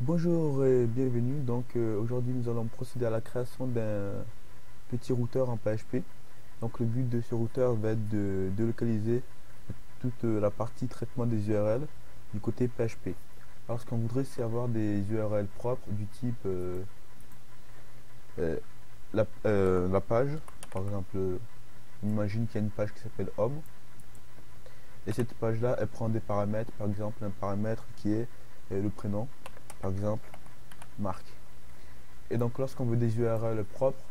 Bonjour et bienvenue. Aujourd'hui nous allons procéder à la création d'un petit routeur en PHP. Donc le but de ce routeur va être de localiser toute la partie traitement des URL du côté PHP. Alors ce qu'on voudrait c'est avoir des URL propres du type euh, la page. Par exemple, on imagine qu'il y a une page qui s'appelle home et cette page là elle prend des paramètres, par exemple un paramètre qui est le prénom, par exemple Marc. Et donc lorsqu'on veut des URL propres,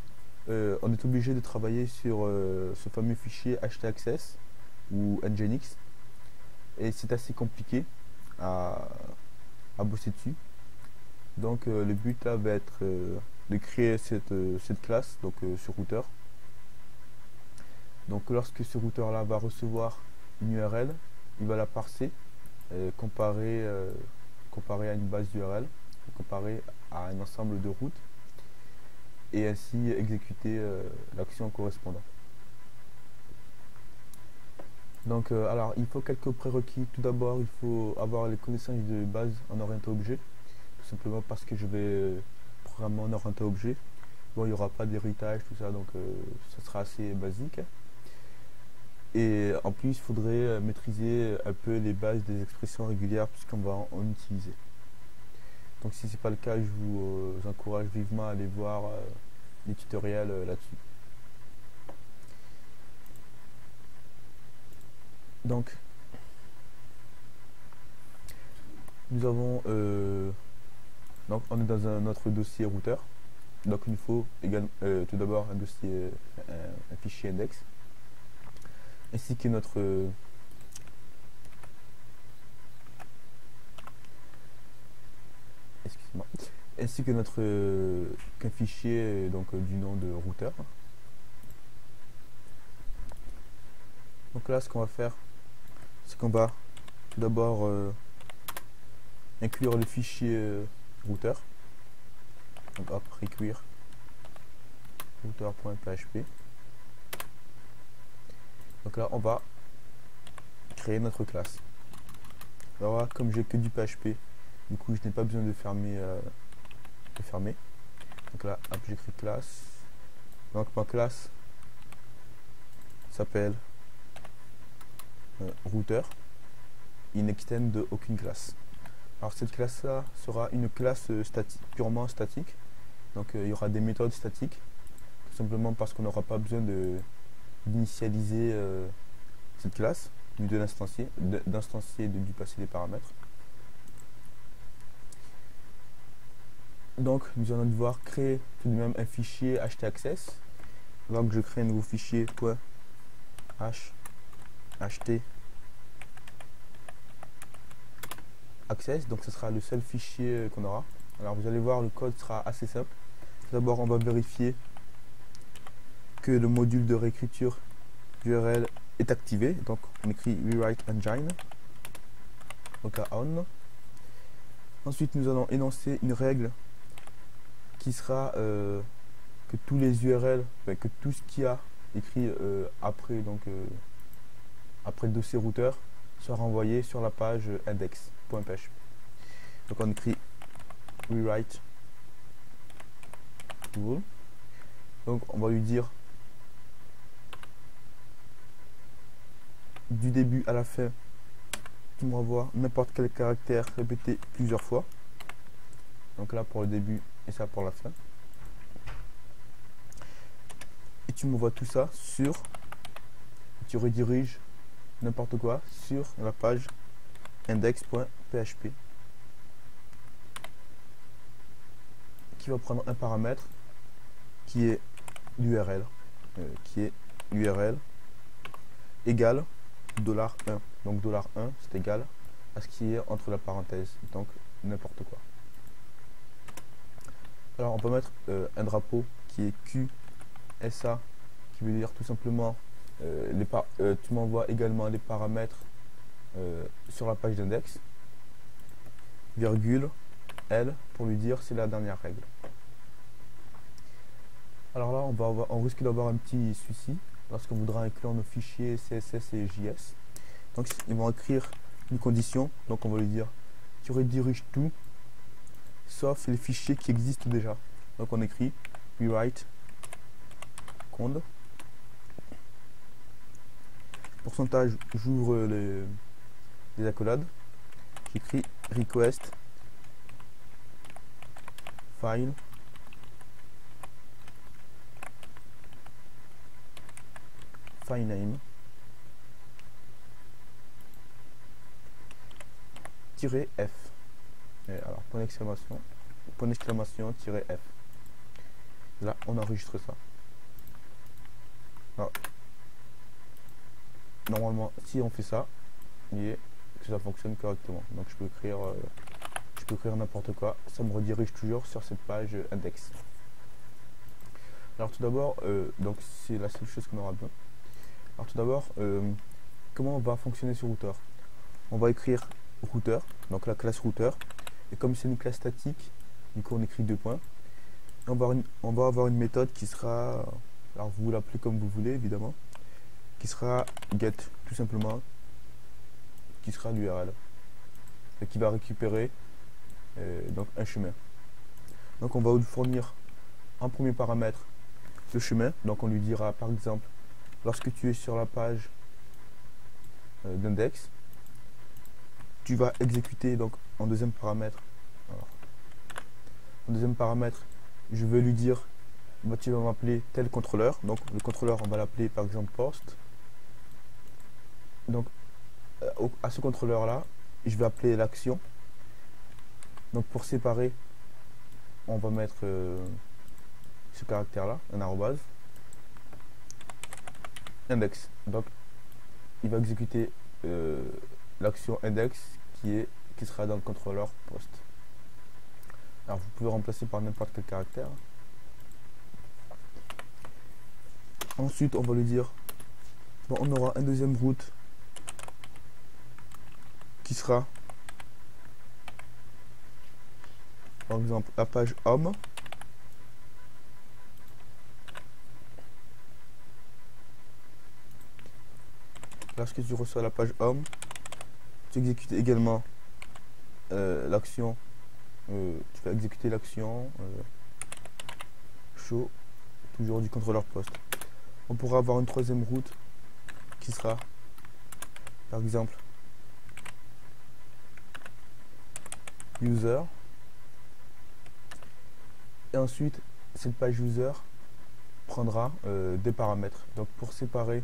on est obligé de travailler sur ce fameux fichier htaccess ou nginx. Et c'est assez compliqué à, à bosser dessus. Donc le but là va être de créer cette classe, donc ce routeur. Donc lorsque ce routeur là va recevoir une URL, il va la parser, comparer à une base d'URL, comparer à un ensemble de routes et ainsi exécuter l'action correspondante. Donc, alors, il faut quelques prérequis. Tout d'abord, il faut avoir les connaissances de base en orienté objet, tout simplement parce que je vais programmer en orienté objet. Bon, il n'y aura pas d'héritage, tout ça, donc ça sera assez basique. Et en plus, il faudrait maîtriser un peu les bases des expressions régulières puisqu'on va en utiliser. Donc, si ce n'est pas le cas, je vous encourage vivement à aller voir les tutoriels là-dessus. Donc, nous avons donc on est dans un autre dossier routeur. Donc il nous faut également tout d'abord un dossier, un fichier index, ainsi que notre excusez-moi, ainsi que notre qu'un fichier du nom de routeur. Donc là, ce qu'on va faire, c'est qu'on va tout d'abord inclure le fichier routeur. Donc hop, require routeur.php. Donc là, on va créer notre classe. Alors là, comme j'ai que du PHP, du coup, je n'ai pas besoin de fermer. Donc là, hop, j'écris classe. Donc ma classe s'appelle routeur. Il n'extend de aucune classe. Alors cette classe là sera une classe statique, purement statique. Donc il y aura des méthodes statiques, tout simplement parce qu'on n'aura pas besoin d'initialiser cette classe, ni de l'instancier, et de lui passer des paramètres. Donc nous allons devoir créer tout de même un fichier htaccess. Donc je crée un nouveau fichier .ht access, donc ce sera le seul fichier qu'on aura. Alors vous allez voir, le code sera assez simple. D'abord on va vérifier que le module de réécriture d'URL est activé, donc on écrit rewrite engine, donc à on. Ensuite nous allons énoncer une règle qui sera que tous les URL, que tout ce qu'il y a écrit après le dossier routeur sera renvoyé sur la page index.php. Donc on écrit rewrite rule. Donc on va lui dire du début à la fin, tu me renvoies n'importe quel caractère répété plusieurs fois. Donc là pour le début et ça pour la fin. Et tu m'envoies tout ça sur, tu rediriges n'importe quoi sur la page index.php qui va prendre un paramètre qui est l'URL, égale $1. Donc $1 c'est égal à ce qui est entre la parenthèse, donc n'importe quoi. Alors on peut mettre un drapeau qui est QSA, qui veut dire tout simplement tu m'envoies également les paramètres sur la page d'index, virgule L pour lui dire c'est la dernière règle. Alors là on risque d'avoir un petit souci lorsqu'on voudra inclure nos fichiers CSS et JS. Donc ils vont écrire une condition, donc on va lui dire tu rediriges tout sauf les fichiers qui existent déjà. Donc on écrit rewrite conde. Pourcentage, j'ouvre les accolades. J'écris request file name -f. Et alors point d'exclamation -f. Là on enregistre ça. Alors, normalement si on fait ça, que ça fonctionne correctement. Donc je peux écrire n'importe quoi, ça me redirige toujours sur cette page index. Alors tout d'abord, donc c'est la seule chose qu'on aura besoin. Alors tout d'abord, comment on va fonctionner sur routeur? On va écrire routeur, donc la classe routeur, et comme c'est une classe statique, du coup on écrit 2 points. On va avoir une méthode qui sera, alors vous l'appelez comme vous voulez évidemment, qui sera get, tout simplement, qui sera l'URL, et qui va récupérer donc un chemin. Donc on va lui fournir en premier paramètre le chemin, donc on lui dira par exemple, lorsque tu es sur la page d'index, tu vas exécuter donc en deuxième paramètre. Alors, en deuxième paramètre, je vais lui dire, bah, tu vas m'appeler tel contrôleur. Donc le contrôleur, on va l'appeler par exemple post. Donc à ce contrôleur là, je vais appeler l'action. Donc pour séparer, on va mettre ce caractère là, un arrobase. Index. Donc il va exécuter l'action index qui sera dans le contrôleur post. Alors vous pouvez remplacer par n'importe quel caractère. Ensuite on va lui dire, bon, on aura un deuxième route qui sera par exemple la page home. Lorsque tu reçois la page home, tu exécutes également l'action, tu vas exécuter l'action show, toujours du contrôleur post. On pourra avoir une troisième route qui sera par exemple user, et ensuite cette page user prendra des paramètres. Donc pour séparer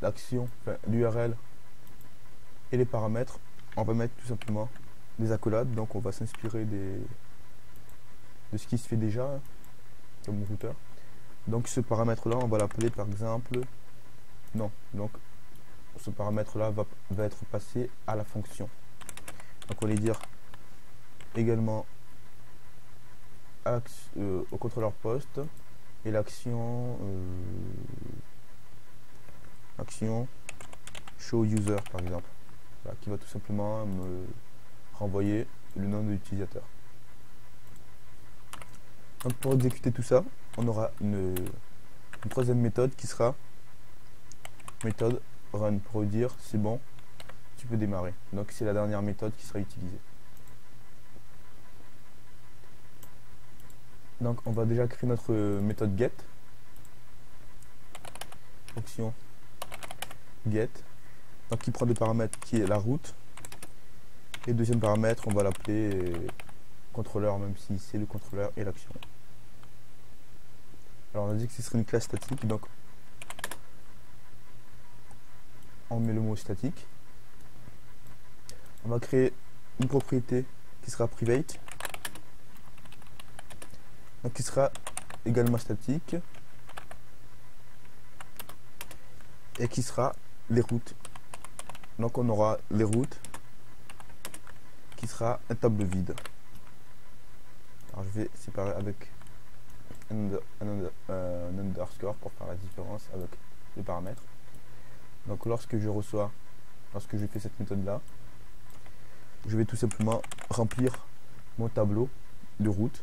l'action, enfin, l'URL et les paramètres, on va mettre tout simplement des accolades. Donc on va s'inspirer de ce qui se fait déjà comme routeur. Donc ce paramètre là, on va l'appeler par exemple non. Donc ce paramètre là va être passé à la fonction. Donc on va lui dire également au contrôleur post et l'action action show user par exemple, voilà, qui va tout simplement me renvoyer le nom de l'utilisateur. Donc pour exécuter tout ça, on aura une troisième méthode qui sera méthode run pour dire c'est bon, tu peux démarrer. Donc c'est la dernière méthode qui sera utilisée. Donc on va déjà créer notre méthode get, fonction get, donc qui prend des paramètres qui est la route, et deuxième paramètre on va l'appeler contrôleur, même si c'est le contrôleur et l'action. Alors on a dit que ce serait une classe statique, donc on met le mot statique. On va créer une propriété qui sera private, donc qui sera également statique, et qui sera les routes. Donc on aura les routes qui sera un table vide. Alors je vais séparer avec un underscore pour faire la différence avec les paramètres. Donc lorsque je fais cette méthode là, je vais tout simplement remplir mon tableau de route.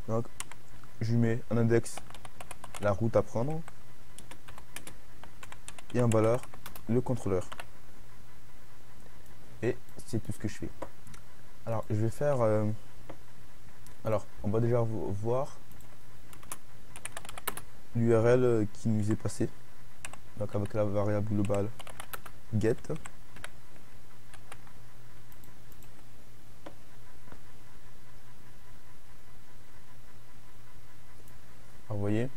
Donc je mets en index la route à prendre, et en valeur le contrôleur. Et c'est tout ce que je fais. Alors je vais faire alors on va déjà voir l'URL qui nous est passé, donc avec la variable globale get. Alors vous voyez,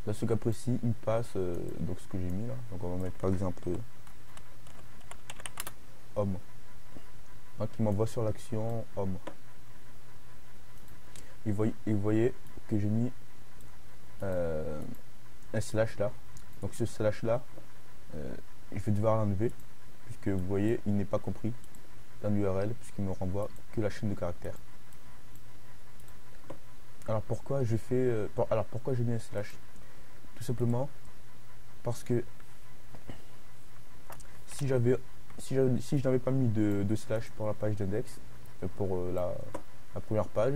dans ce cas précis, il passe donc ce que j'ai mis là. Donc on va mettre par exemple homme. Donc il m'envoie sur l'action homme. Et vous voyez que j'ai mis un slash là. Donc ce slash là, je vais devoir l'enlever puisque vous voyez, il n'est pas compris dans l'URL puisqu'il me renvoie que la chaîne de caractères. Alors pourquoi je fais pourquoi j'ai mis un slash? Tout simplement parce que si je n'avais pas mis de slash pour la page d'index, pour la première page,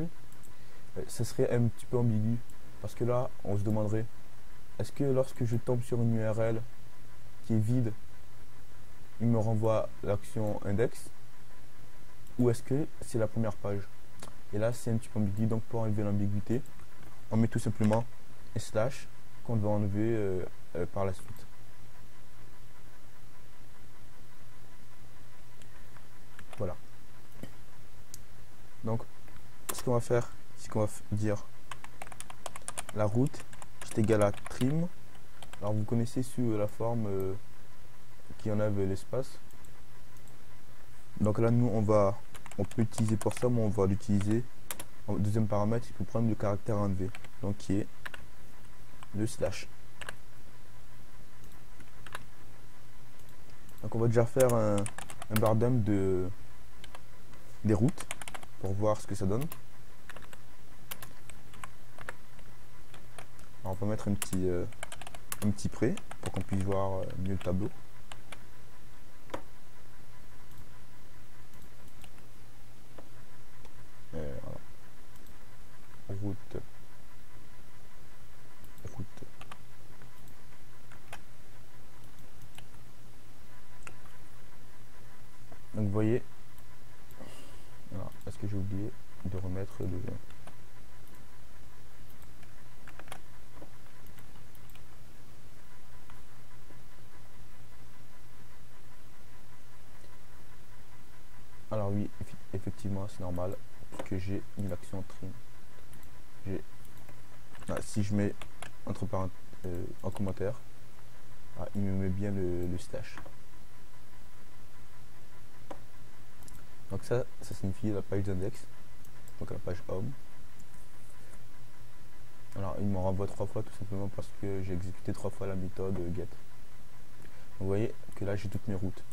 ça serait un petit peu ambigu parce que là on se demanderait, est-ce que lorsque je tombe sur une URL qui est vide, il me renvoie l'action index, ou est-ce que c'est la première page? Et là c'est un petit peu ambigu, donc pour enlever l'ambiguïté, on met tout simplement un slash qu'on va enlever par la suite. Voilà. Donc ce qu'on va faire, c'est qu'on va dire la route est égale à trim. Alors vous connaissez sur la forme qui enlève l'espace. Donc là nous on peut l'utiliser pour ça, mais on va l'utiliser en deuxième paramètre, il peut prendre le caractère enlevé, donc qui est le slash. Donc on va déjà faire un bardem des routes pour voir ce que ça donne. Alors on va mettre un petit prêt pour qu'on puisse voir mieux le tableau. Voilà. Route. Donc vous voyez, est-ce que j'ai oublié de remettre le... Alors oui, effectivement c'est normal puisque j'ai une action trim. Si je mets entre parenthèses en commentaire, il me met bien le slash. Donc ça signifie la page d'index, donc la page home. Alors il m'en renvoie 3 fois tout simplement parce que j'ai exécuté 3 fois la méthode get. Vous voyez que là j'ai toutes mes routes.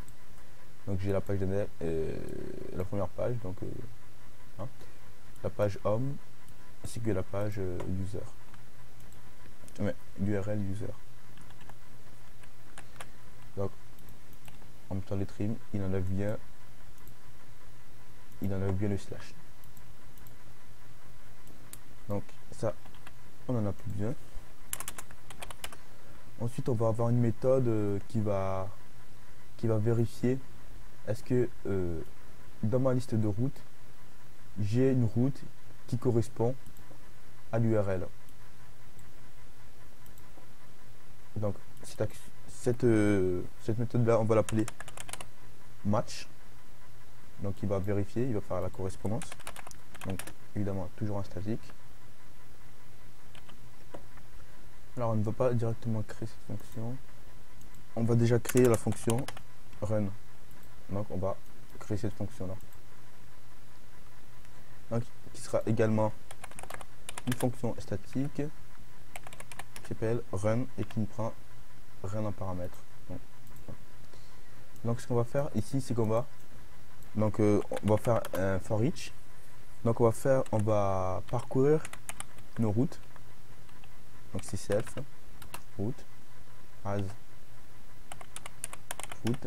Donc j'ai la page d'index, la première page, donc la page home ainsi que la page user. L'URL user. Donc en mettant les trims, il enlève bien le slash. Donc ça on en a plus besoin. Ensuite on va avoir une méthode qui va vérifier est-ce que dans ma liste de routes j'ai une route qui correspond à l'URL. Donc cette méthode là on va l'appeler match. Donc il va vérifier, il va faire la correspondance. Donc évidemment toujours un statique. Alors on ne va pas directement créer cette fonction. On va déjà créer la fonction run. Donc on va créer cette fonction là. Donc qui sera également une fonction statique qui s'appelle run et qui ne prend rien en paramètre. Donc ce qu'on va faire ici c'est qu'on va on va faire un for each. Donc on va parcourir nos routes. Donc c'est self route as route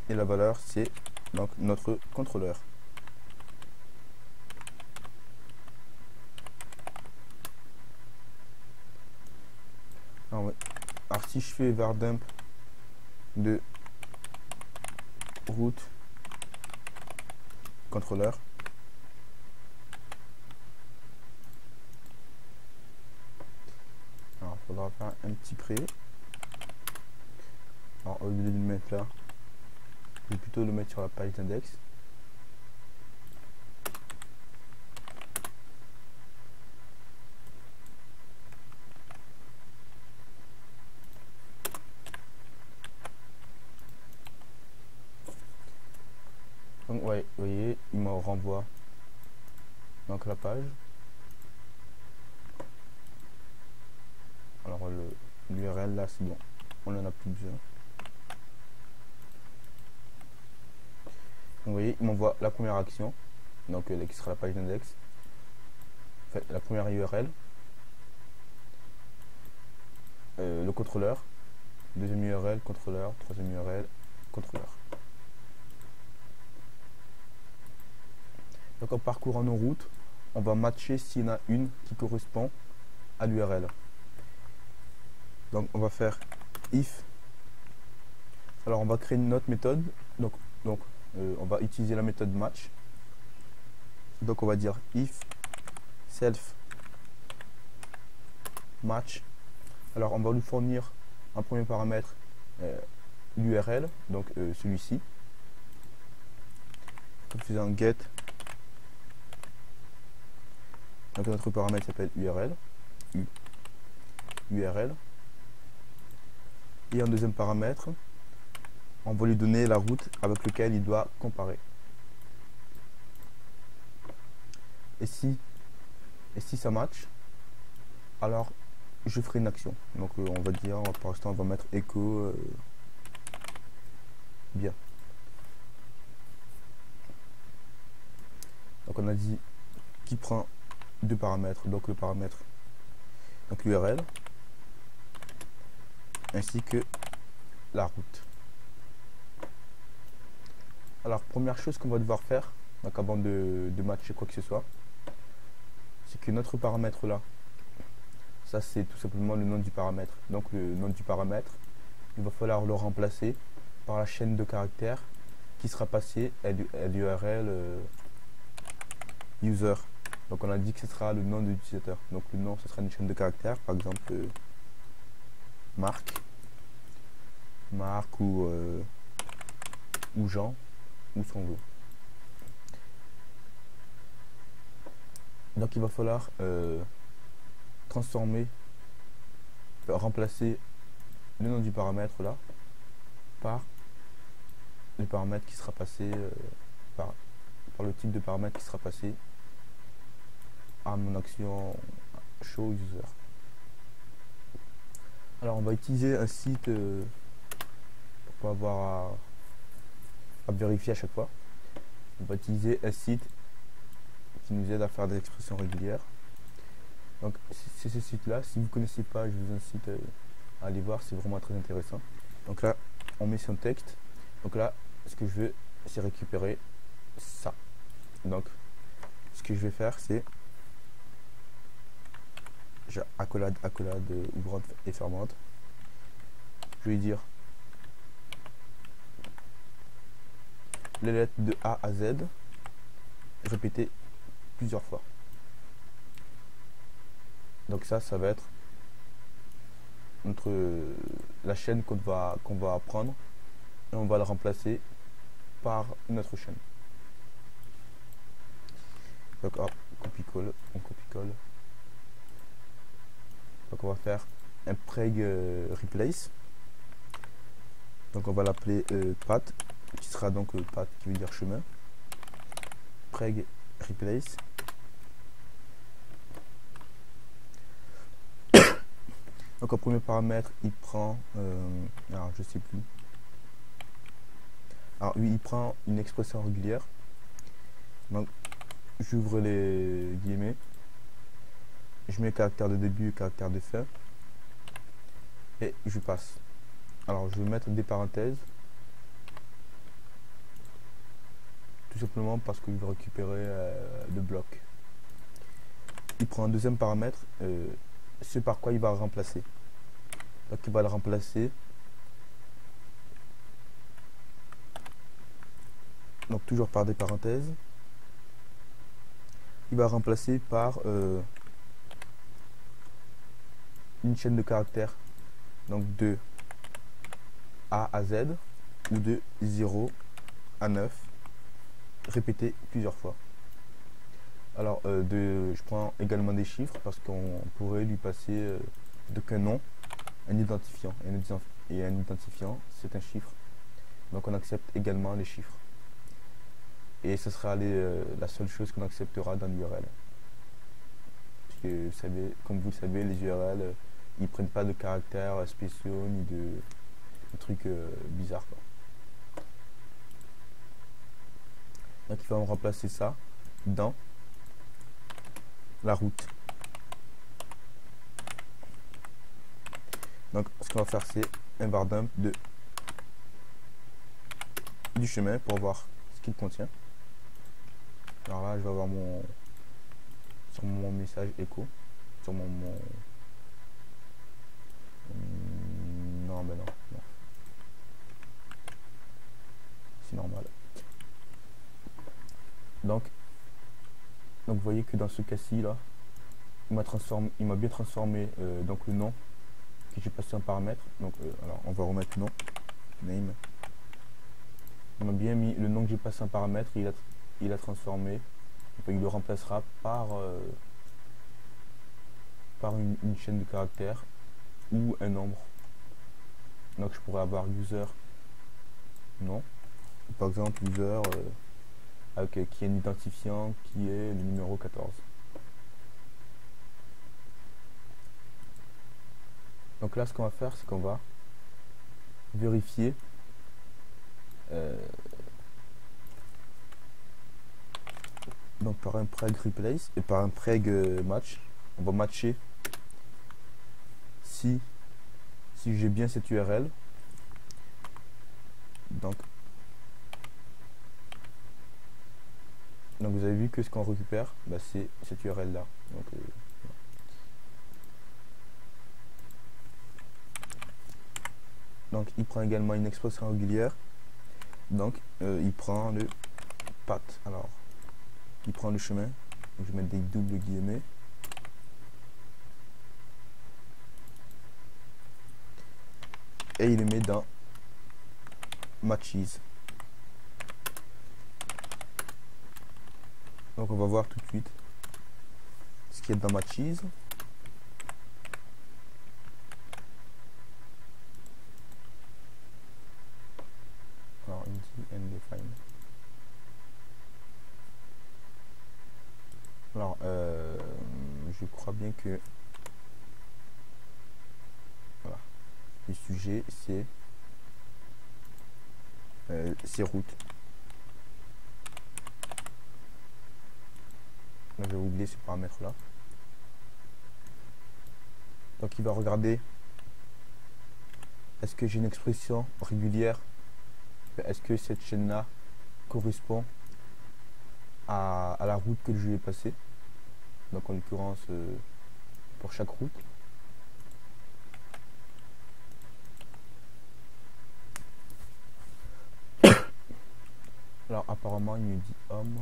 et la valeur c'est donc notre contrôleur. Ouais. Alors si je fais var dump de route contrôleur, alors il faudra faire un petit pré. Alors au lieu de le mettre là, je vais plutôt le mettre sur la page d'index. Donc ouais, vous voyez, il me renvoie donc la page. Alors l'URL là c'est bon, on en a plus besoin. Donc, vous voyez, il m'envoie la première action, donc qui sera la page d'index, enfin, la première URL, le contrôleur, deuxième URL, contrôleur, troisième URL, contrôleur. Donc en parcourant nos routes, on va matcher s'il y en a une qui correspond à l'URL. Donc on va faire if. Alors on va créer une autre méthode. Donc on va utiliser la méthode match. Donc on va dire if self match. Alors on va lui fournir un premier paramètre l'URL, donc celui-ci. En faisant get. Donc notre paramètre s'appelle URL. URL. Et en deuxième paramètre, on va lui donner la route avec laquelle il doit comparer. Et si ça match, alors je ferai une action. Donc on va dire, pour l'instant on va mettre echo bien. Donc on a dit qu'il prend deux paramètres, donc le paramètre, donc l'URL, ainsi que la route. Alors première chose qu'on va devoir faire, donc avant de matcher quoi que ce soit, c'est que notre paramètre là, ça c'est tout simplement le nom du paramètre. Donc le nom du paramètre, il va falloir le remplacer par la chaîne de caractères qui sera passée à l'URL user. Donc on a dit que ce sera le nom de l'utilisateur. Donc le nom, ce sera une chaîne de caractères, par exemple Marc ou Jean, ou son veut. Donc il va falloir remplacer le nom du paramètre là par le paramètre qui sera passé par le type de paramètre qui sera passé à mon action show user. Alors on va utiliser un site pour pas avoir à vérifier à chaque fois. On va utiliser un site qui nous aide à faire des expressions régulières. Donc c'est ce site là, si vous ne connaissez pas, je vous incite à aller voir, c'est vraiment très intéressant. Donc là on met son texte. Donc là ce que je veux c'est récupérer ça. Donc ce que je vais faire c'est accolade ouvrante et fermante. Je vais dire les lettres de A à Z répétées plusieurs fois. Donc ça va être la chaîne qu'on va prendre et on va le remplacer par une autre chaîne. Donc hop, copie-colle, on copie-colle. Donc on va faire un preg replace. Donc on va l'appeler path, qui sera donc path qui veut dire chemin. Preg replace. Donc en premier paramètre, il prend, alors je sais plus. Alors lui, il prend une expression régulière. Donc j'ouvre les guillemets. Je mets caractère de début, caractère de fin. Et je passe. Alors je vais mettre des parenthèses. Tout simplement parce que je vais récupérer le bloc. Il prend un deuxième paramètre, ce par quoi il va remplacer. Donc il va le remplacer. Donc toujours par des parenthèses. Il va remplacer par une chaîne de caractères. Donc de A à Z ou de 0 à 9 répété plusieurs fois. Alors je prends également des chiffres parce qu'on pourrait lui passer donc un nom, un identifiant. Et un identifiant, c'est un chiffre. Donc on accepte également les chiffres. Et ce sera la seule chose qu'on acceptera dans l'URL. Parce que vous savez, comme vous le savez, les URL, ils prennent pas de caractères spéciaux ni de trucs bizarres, quoi. Donc il va me remplacer ça dans la route. Donc ce qu'on va faire, c'est un bar dump du chemin pour voir ce qu'il contient. Alors là, je vais avoir sur mon message écho, sur mon non, mais non, c'est normal. Donc vous voyez que dans ce cas-ci là, il m'a bien transformé donc le nom que j'ai passé en paramètre. Donc alors on va remettre nom, name. Il m'a bien mis le nom que j'ai passé en paramètre, il a transformé. Il le remplacera par une chaîne de caractères ou un nombre. Donc je pourrais avoir user non, par exemple user qui est un identifiant qui est le numéro 14. Donc là ce qu'on va faire, c'est qu'on va vérifier donc par un preg replace et par un preg match. On va matcher si j'ai bien cette URL. Donc vous avez vu que ce qu'on récupère, bah, c'est cette URL là. Donc il prend également une expression régulière. Donc il prend le path. Alors il prend le chemin. Donc, je vais mettre des doubles guillemets. Et il le met dans matches. Donc on va voir tout de suite ce qu'il y a dans matches. Alors il dit undefined. Alors je crois bien que voilà, le sujet c'est route. Donc, je vais oublier ce paramètre là. Donc il va regarder est-ce que j'ai une expression régulière, est-ce que cette chaîne là correspond à la route que je lui ai passée, donc en l'occurrence pour chaque route. Alors apparemment il me dit homme.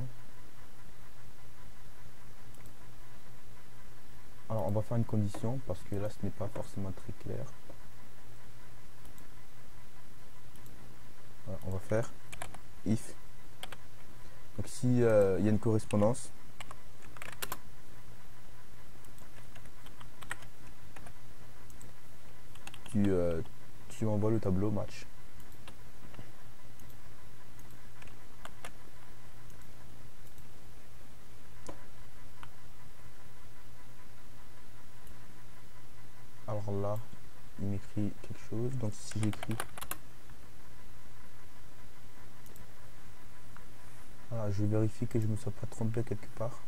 Alors on va faire une condition parce que là ce n'est pas forcément très clair. Voilà, on va faire if. Donc si il y a une correspondance, tu envoies le tableau match. Alors là, il m'écrit quelque chose. Donc si j'écris, voilà, je vérifie que je ne me sois pas trompé quelque part.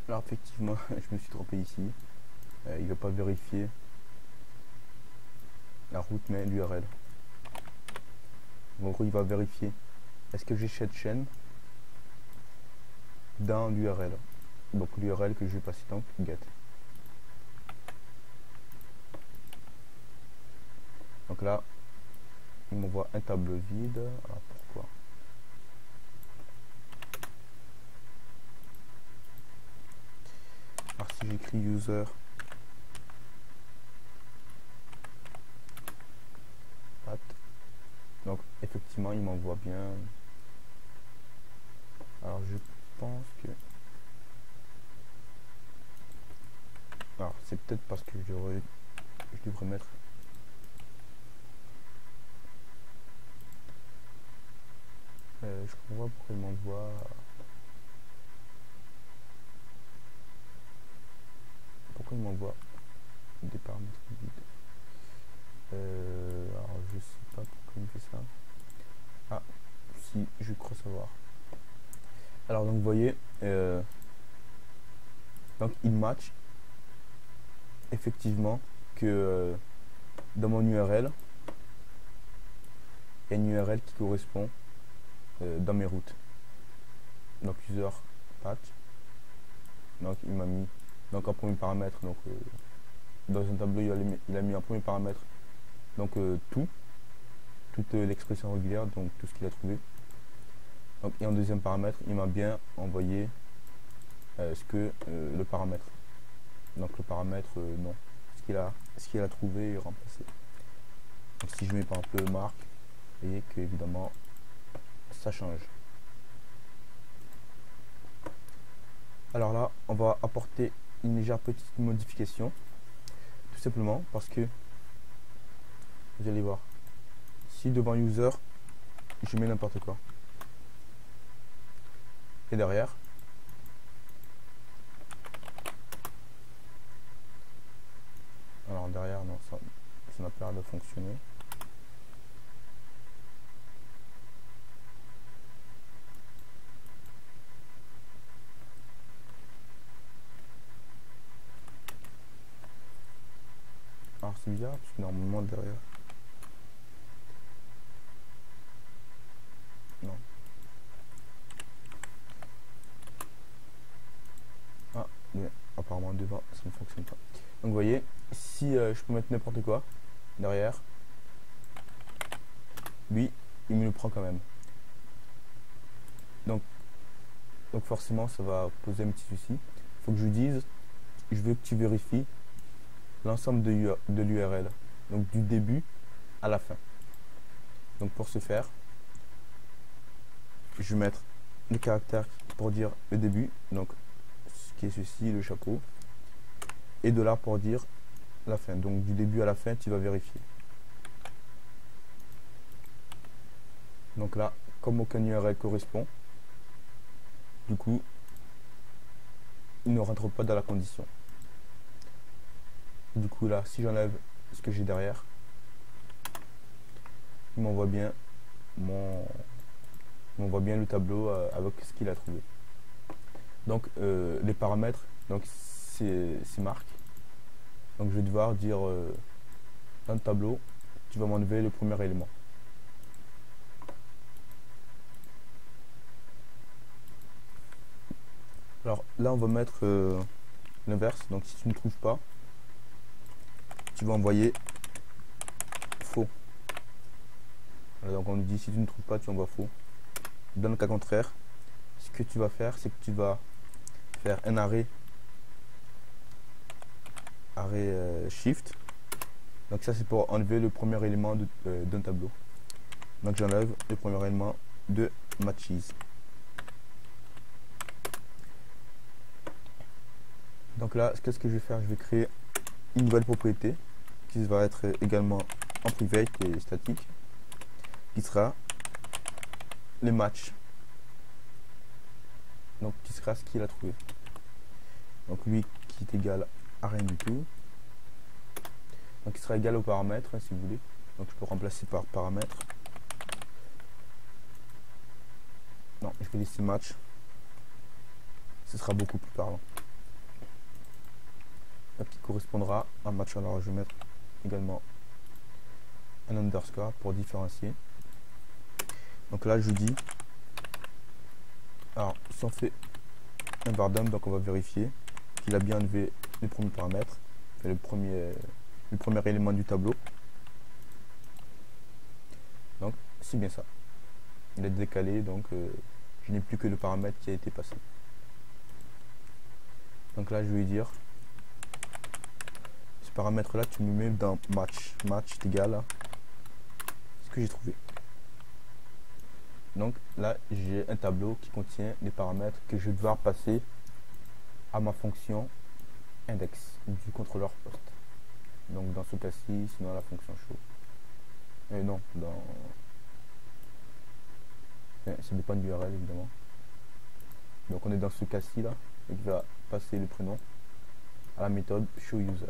Alors effectivement, je me suis trompé ici. Il ne va pas vérifier la route, mais l'URL. En gros, il va vérifier est-ce que j'ai cette chaîne dans l'URL. Donc l'URL que je vais passer, donc get. Donc là, il m'envoie un tableau vide. Alors pourquoi? Alors si j'écris user pat, donc effectivement il m'envoie bien. Alors je pense que, alors c'est peut-être parce que je devrais mettre je comprends pourquoi il m'envoie. Pourquoi il m'envoie des paramètres vides? Alors je sais pas pourquoi il me fait ça. Ah, si, je crois savoir. Alors donc vous voyez, donc il match effectivement que dans mon URL, il y a une URL qui correspond dans mes routes. Donc user patch. Donc il m'a mis donc un premier paramètre. Donc dans un tableau il a mis un premier paramètre. Donc toute l'expression régulière, donc tout ce qu'il a trouvé. Donc, et en deuxième paramètre, il m'a bien envoyé le paramètre. Donc le paramètre non. Ce qu'il a trouvé et remplacé. Donc si je mets par exemple marque, vous voyez que évidemment ça change. Alors là, on va apporter une légère petite modification. Tout simplement parce que vous allez voir. Si devant user, je mets n'importe quoi. Et derrière, alors derrière, non, ça n'a pas l'air de fonctionner. Alors c'est bizarre, parce que normalement derrière... Non. Ah, mais apparemment devant, ça ne fonctionne pas. Donc vous voyez, si je peux mettre n'importe quoi derrière, lui, il me le prend quand même. Donc forcément, ça va poser un petit souci. Il faut que je dise, je veux que tu vérifies l'ensemble de l'URL. Donc du début à la fin. Donc pour ce faire, je vais mettre le caractère pour dire le début. Donc ce qui est ceci, le chapeau. Et $, pour dire la fin. Donc du début à la fin, tu vas vérifier. Donc là, comme aucun URL correspond, du coup, il ne rentre pas dans la condition. Du coup là, si j'enlève ce que j'ai derrière, il m'envoie bien le tableau avec ce qu'il a trouvé. Donc les paramètres, donc c'est marque. Donc je vais devoir dire dans le tableau, tu vas m'enlever le premier élément. Alors là on va mettre l'inverse. Donc si tu ne trouves pas, tu vas envoyer faux. Voilà, donc on nous dit si tu ne trouves pas, tu envoies faux. Dans le cas contraire, ce que tu vas faire, c'est que tu vas faire un arrêt shift. Donc ça c'est pour enlever le premier élément d'un tableau. Donc j'enlève le premier élément de matches. Donc là, qu'est-ce que je vais faire? Je vais créer une nouvelle propriété qui va être également en private et statique, qui sera les matchs. Donc qui sera ce qu'il a trouvé. Donc lui qui est égal à rien du tout. Donc il sera égal au paramètre si vous voulez. Donc je peux remplacer par paramètre. Non, je vais laisser match. Ce sera beaucoup plus parlant. Qui correspondra à match. Alors je vais mettre également un underscore pour différencier. Donc là je dis, alors si on fait un var dump, donc on va vérifier qu'il a bien enlevé les premiers paramètres, le premier élément du tableau. Donc c'est bien ça. Il est décalé, donc je n'ai plus que le paramètre qui a été passé. Donc là je vais dire ce paramètre là tu me mets dans match. Match est égal à ce que j'ai trouvé. Donc là j'ai un tableau qui contient les paramètres que je vais devoir passer à ma fonction index du contrôleur post. Donc dans ce cas-ci, sinon la fonction show. Et non, dans... ça dépend de l'URL évidemment. Donc on est dans ce cas-ci là, et qui va passer le prénom à la méthode showUser.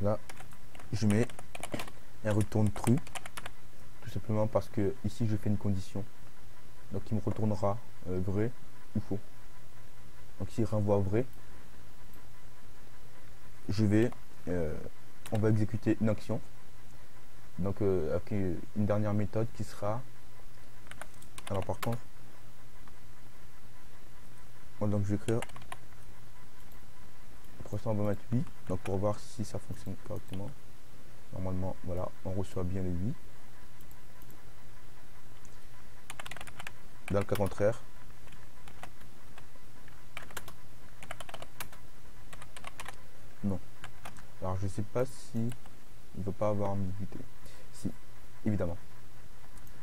Là, je mets un retourne true, tout simplement parce que ici je fais une condition. Donc il me retournera vrai ou faux. Donc s'il renvoie vrai, on va exécuter une action. Donc avec une dernière méthode qui sera, alors par contre, donc je vais écrire, pour ça on va mettre 8, donc pour voir si ça fonctionne correctement. Normalement, voilà, on reçoit bien le 8. Dans le cas contraire, non. Alors je sais pas si il ne veut pas avoir ambiguïté. Si, évidemment.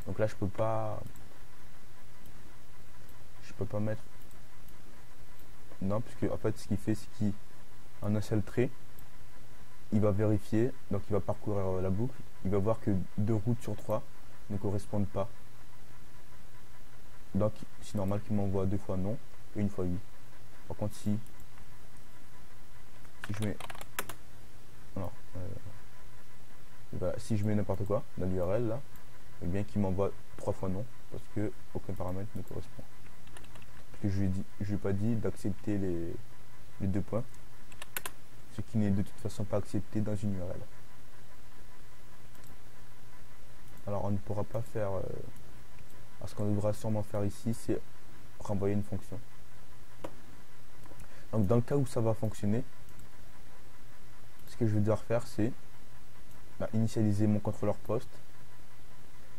Donc là je peux pas mettre, non, puisque en fait ce qu'il fait, c'est qu'en un seul trait il va vérifier, donc il va parcourir la boucle, il va voir que 2 routes sur 3 ne correspondent pas. Donc c'est normal qu'il m'envoie 2 fois non et 1 fois oui. Par contre si je mets voilà, si je mets n'importe quoi dans l'URL là, et bien qu'il m'envoie 3 fois non parce que aucun paramètre ne correspond. Parce que je lui ai pas dit d'accepter les 2 points, ce qui n'est de toute façon pas accepté dans une URL. Alors on ne pourra pas faire ce qu'on devra sûrement faire ici, c'est renvoyer une fonction. Donc dans le cas où ça va fonctionner, ce que je vais devoir faire, c'est initialiser mon contrôleur post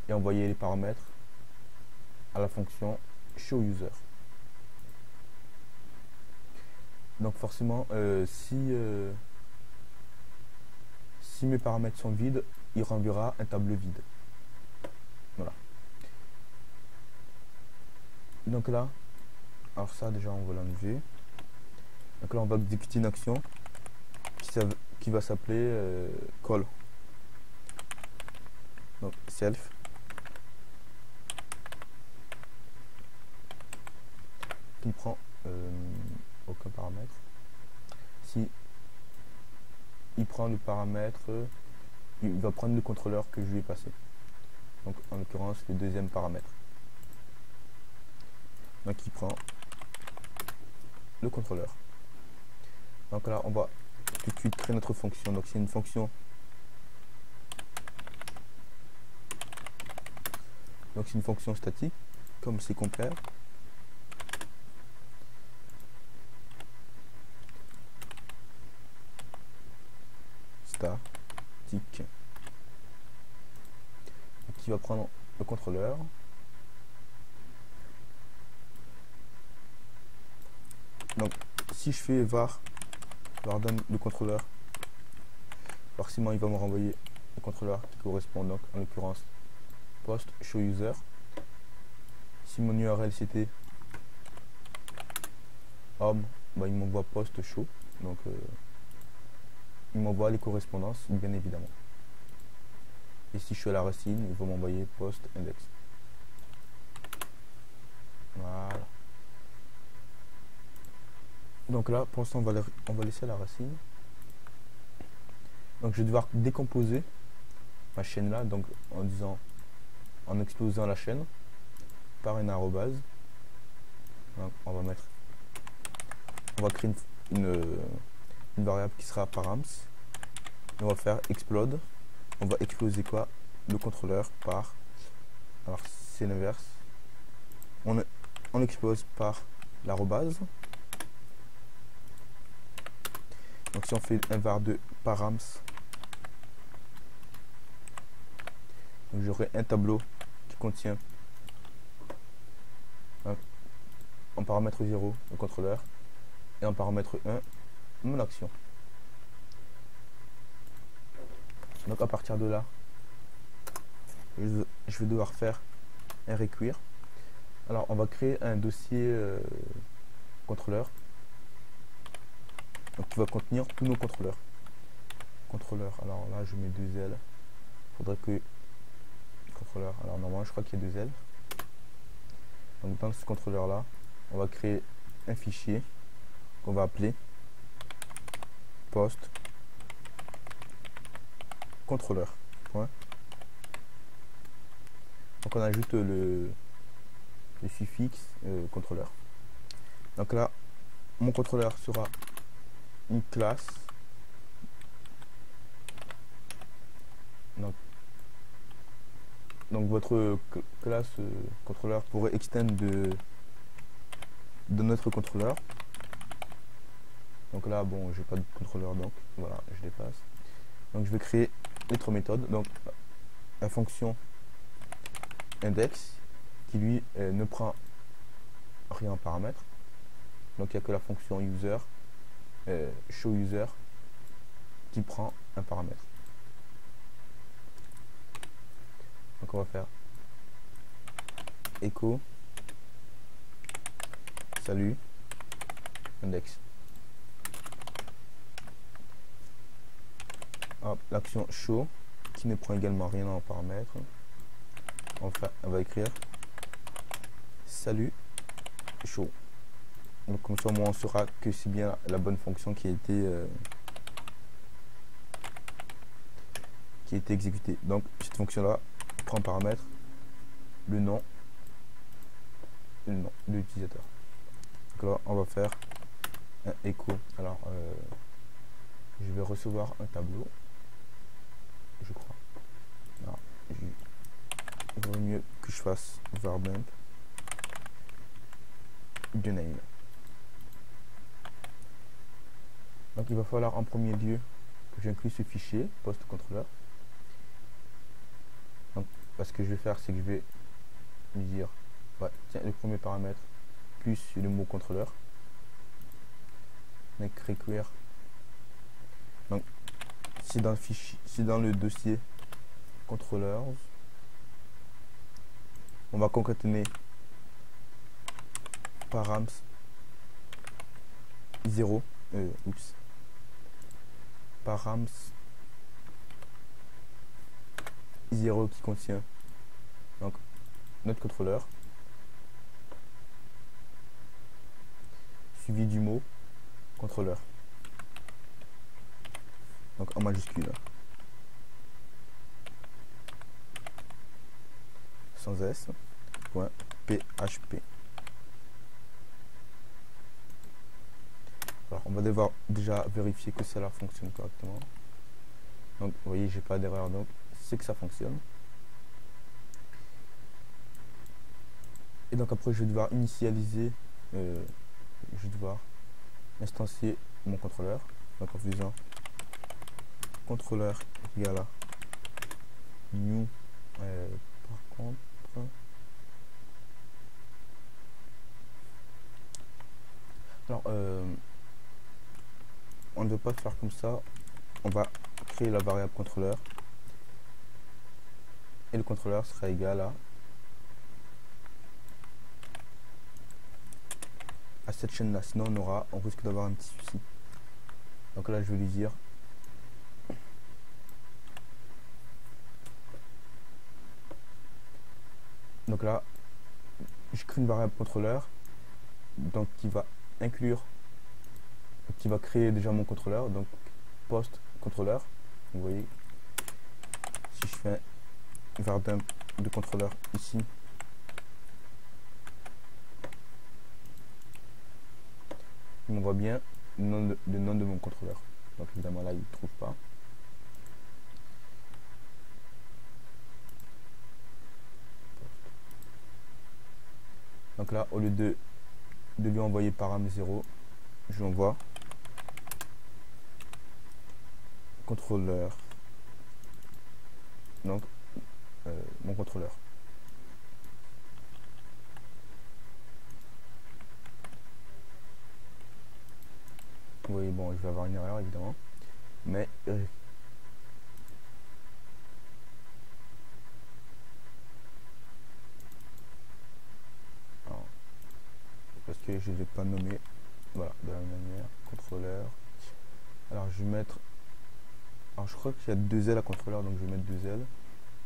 et envoyer les paramètres à la fonction showUser. Donc forcément, si mes paramètres sont vides, il renverra un tableau vide. Voilà. Donc là, alors ça déjà on va l'enlever. Donc là on va exécuter une action qui va s'appeler call. Donc self qui prend aucun paramètre. Si il prend le paramètre, il va prendre le contrôleur que je lui ai passé. Donc en l'occurrence le deuxième paramètre. Donc il prend le contrôleur. Donc là on va tout de suite créer notre fonction. Donc c'est une fonction. Donc c'est une fonction statique, comme c'est compare. Statique. Qui va prendre le contrôleur. Donc si je fais var donne le contrôleur, forcément il va me renvoyer le contrôleur qui correspond, donc en l'occurrence post show user. Si mon URL c'était home, il m'envoie post show, donc il m'envoie les correspondances bien évidemment. Et si je suis à la racine, il va m'envoyer post index. Voilà. Donc là pour l'instant on va laisser à la racine. Donc je vais devoir décomposer ma chaîne là, donc en exposant la chaîne par une arrobase. Donc on va créer une variable qui sera params. On va faire explode. On va exploser quoi? Le contrôleur par, alors c'est l'inverse, on explose par l'arrobase. Donc si on fait un var de params j'aurai un tableau qui contient en paramètre 0 le contrôleur et en paramètre 1 mon action. Donc à partir de là, je vais devoir faire un require. Alors on va créer un dossier contrôleur, donc qui va contenir tous nos contrôleurs. Alors là je mets 2 L. Faudrait que contrôleur. Alors normalement je crois qu'il y a 2 L. Donc dans ce contrôleur là, on va créer un fichier qu'on va appeler post contrôleur. Donc on ajoute le suffixe contrôleur. Donc là, mon contrôleur sera une classe. Donc votre classe contrôleur pourrait extend de notre contrôleur. Donc là, bon, j'ai pas de contrôleur, donc voilà, je dépasse. Donc je vais créer l'autre méthode, donc la fonction index qui lui ne prend rien en paramètre. Donc il n'y a que la fonction user, show user, qui prend un paramètre. Donc on va faire echo salut index. L'action show qui ne prend également rien en paramètre. Enfin, on va écrire salut show. Donc comme ça, on saura que c'est bien la bonne fonction qui a été exécutée. Donc cette fonction là prend en paramètre le nom de l'utilisateur. Donc là, on va faire un echo. Alors je vais recevoir un tableau, je crois. Alors, il vaut mieux que je fasse var_dump de name. Donc il va falloir en premier lieu que j'inclue ce fichier post contrôleur. Donc ce que je vais faire, c'est que je vais lui dire ouais, tiens, le premier paramètre plus le mot contrôleur. Donc require. Donc si dans le fichier, si dans le dossier controllers, on va concaténer params 0 params 0 qui contient donc notre contrôleur suivi du mot contrôleur, donc en majuscule sans s point php. Alors on va devoir déjà vérifier que cela fonctionne correctement. Donc vous voyez, j'ai pas d'erreur, donc c'est que ça fonctionne. Et donc après je vais devoir initialiser, je vais devoir instancier mon contrôleur. Donc en faisant contrôleur égale à new. Par contre, alors on ne veut pas faire comme ça. On va créer la variable contrôleur et le contrôleur sera égal à cette chaîne là, sinon on risque d'avoir un petit souci. Donc là je vais lui dire donc là je crée une variable contrôleur donc qui va inclure, qui va créer déjà mon contrôleur, donc post contrôleur. Vous voyez, si je fais var_dump de contrôleur ici, il m'envoie bien le nom de mon contrôleur. Donc évidemment là il ne trouve pas. Donc là, au lieu de lui envoyer param 0, je lui envoie contrôleur. Donc mon contrôleur. Oui, bon, je vais avoir une erreur évidemment, mais alors, parce que je ne vais pas nommer. Voilà, de la même manière, contrôleur. Alors je vais mettre. Alors je crois qu'il y a 2 L à contrôleur, donc je vais mettre 2 L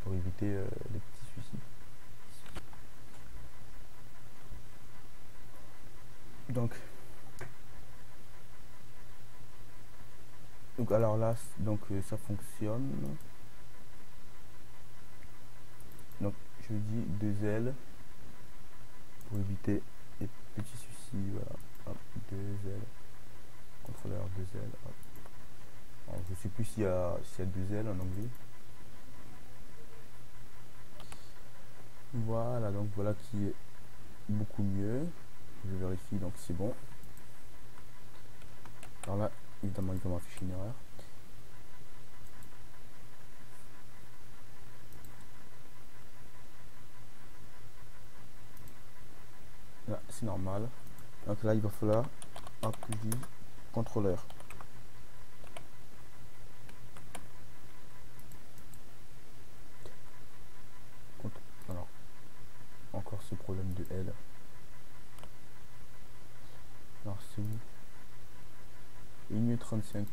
pour éviter les petits soucis. Donc alors là, donc ça fonctionne. Donc je dis 2 L pour éviter les petits soucis. Voilà, hop, 2 L, contrôleur 2 L. Hop. Alors, je sais plus s'il y a 2 L en anglais. Voilà, donc voilà qui est beaucoup mieux. Je vérifie, donc c'est bon. Alors là, évidemment, il va m'afficher une erreur. Là, c'est normal. Donc là, il va falloir, hop, je dis contrôleur. Alors, encore ce problème de L. Alors, c'est où 1 minute 35.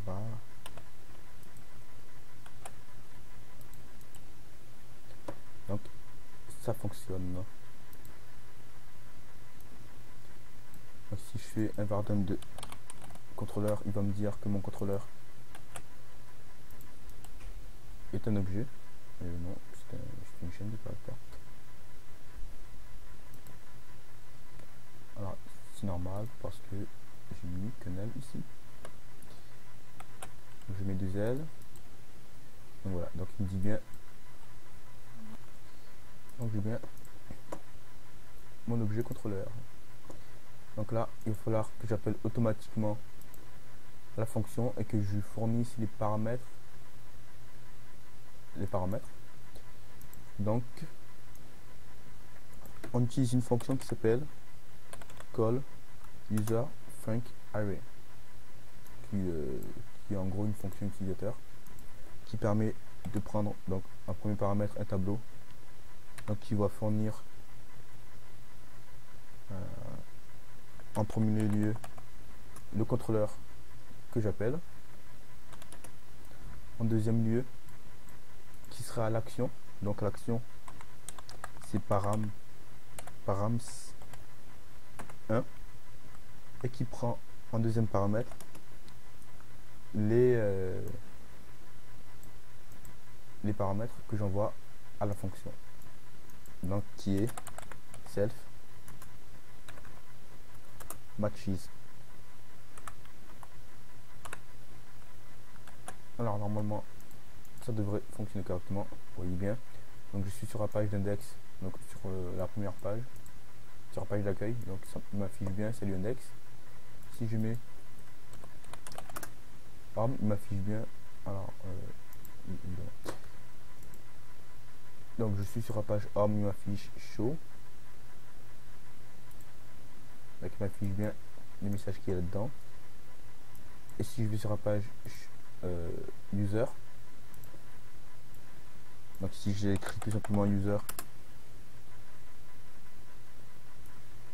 Bah. Donc, ça fonctionne. Donc, si je fais un var de contrôleur, il va me dire que mon contrôleur est un objet. Non, c'est une chaîne de caractères. Alors, c'est normal parce que j'ai mis que null ici. Donc, je mets 2 L. Donc voilà, donc il me dit bien. Donc j'ai bien mon objet contrôleur. Donc là, il va falloir que j'appelle automatiquement la fonction et que je fournisse les paramètres. Donc, on utilise une fonction qui s'appelle call user func array, qui est en gros une fonction utilisateur qui permet de prendre donc un premier paramètre, un tableau, donc qui va fournir en premier lieu le contrôleur que j'appelle, en deuxième lieu qui sera l'action, donc l'action c'est params 1 et qui prend en deuxième paramètre les paramètres que j'envoie à la fonction, donc qui est self matches. Alors normalement ça devrait fonctionner correctement, vous voyez bien. Donc je suis sur la page d'index, donc sur la première page, sur la page d'accueil, donc ça m'affiche bien salut index. Si je mets il m'affiche bien. Alors donc je suis sur la page home, il m'affiche show, donc il m'affiche bien les messages qu'il y a là dedans. Et si je vais sur la page user, donc si j'écris tout simplement user,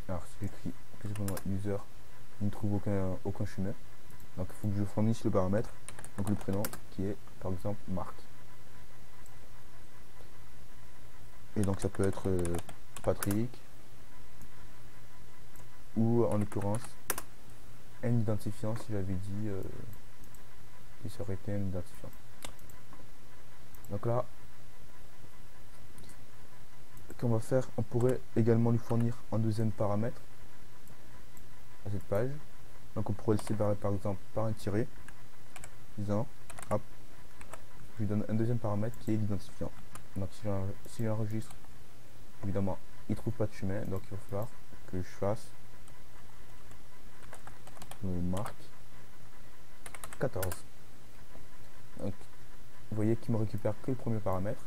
alors si j'écris tout simplement user, il ne trouve aucun chemin. Donc il faut que je fournisse le paramètre, donc le prénom qui est par exemple Marc. Et donc ça peut être Patrick, ou en l'occurrence un identifiant si j'avais dit qu'il serait été un identifiant. Donc là, qu'on va faire, on pourrait également lui fournir un deuxième paramètre à cette page. Donc on pourrait le séparer par exemple par un tiré, disant hop, je lui donne un deuxième paramètre qui est l'identifiant. Donc si j'enregistre, évidemment il trouve pas de chemin, donc il va falloir que je fasse Marc 14. Donc vous voyez qu'il me récupère que le premier paramètre.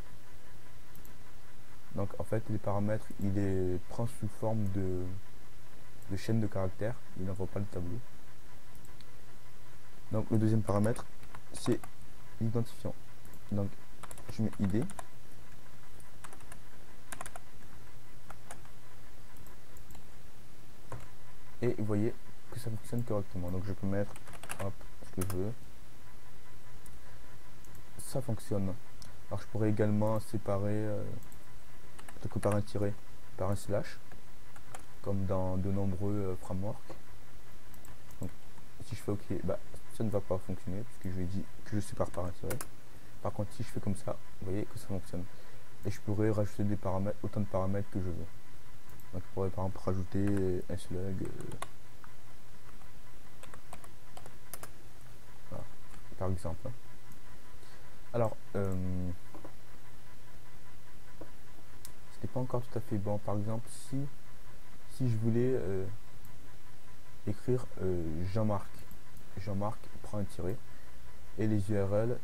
Donc en fait les paramètres il les prend sous forme de chaîne de caractères, il n'envoie pas le tableau. Donc le deuxième paramètre c'est l'identifiant. Donc je mets ID. Et vous voyez que ça fonctionne correctement. Donc je peux mettre hop, ce que je veux. Ça fonctionne. Alors je pourrais également séparer plutôt que par un tiret, par un slash, comme dans de nombreux frameworks. Donc si je fais OK, bah, ça ne va pas fonctionner puisque je lui ai dit que je sépare par un tiret. Par contre si je fais comme ça, vous voyez que ça fonctionne. Et je pourrais rajouter des paramètres, autant de paramètres que je veux. Donc je pourrais par exemple rajouter un slug, voilà, par exemple. Alors, c'était pas encore tout à fait bon. Par exemple, si je voulais écrire Jean-Marc, Jean-Marc prend un tiret et les URL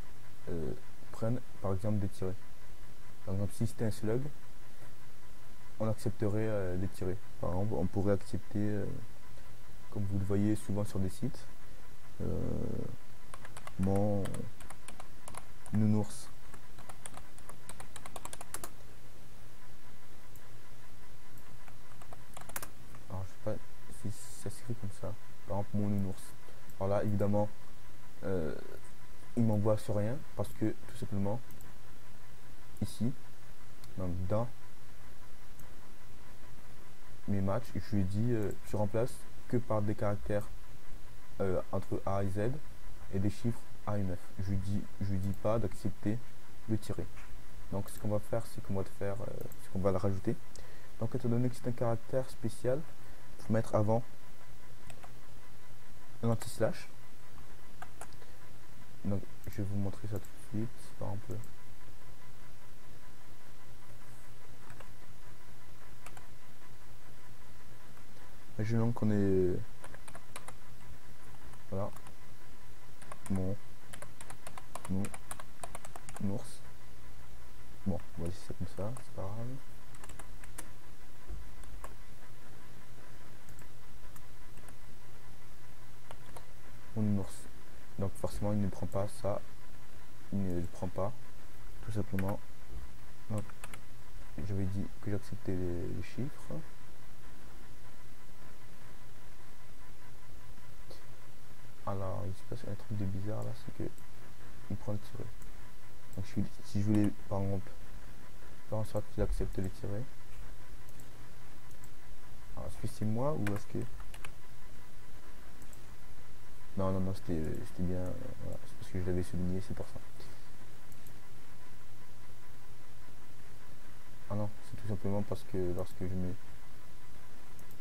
prennent par exemple des tirets. Par exemple, si c'était un slug, on accepterait les tirets. Par exemple, on pourrait accepter, comme vous le voyez souvent sur des sites, mon nounours. Alors, je sais pas si ça s'écrit comme ça. Par exemple, mon nounours. Alors là, évidemment, il m'envoie sur rien parce que tout simplement, ici, donc dans mes matchs, je lui ai dit, je remplace que par des caractères entre A et Z et des chiffres A et 9. Je lui dis pas d'accepter le tiret. Donc ce qu'on va faire, c'est qu'on va le rajouter. Donc étant donné que c'est un caractère spécial, il faut mettre avant un anti-slash. Donc je vais vous montrer ça tout de suite. Par exemple, imaginons qu'on est voilà mon ours. Bon, on va laisser ça comme ça, c'est pas grave. Mon ours. Donc forcément il ne prend pas ça, il ne le prend pas, tout simplement. Donc j'avais dit que j'acceptais les chiffres. Alors il se passe un truc de bizarre là, c'est que il prend le tiret. Donc si je voulais par exemple faire en sorte qu'il accepte les tirets. Alors est-ce que c'est moi ou est-ce que... Non, c'était bien, voilà, c'est parce que je l'avais souligné, c'est pour ça. Ah non, c'est tout simplement parce que lorsque je mets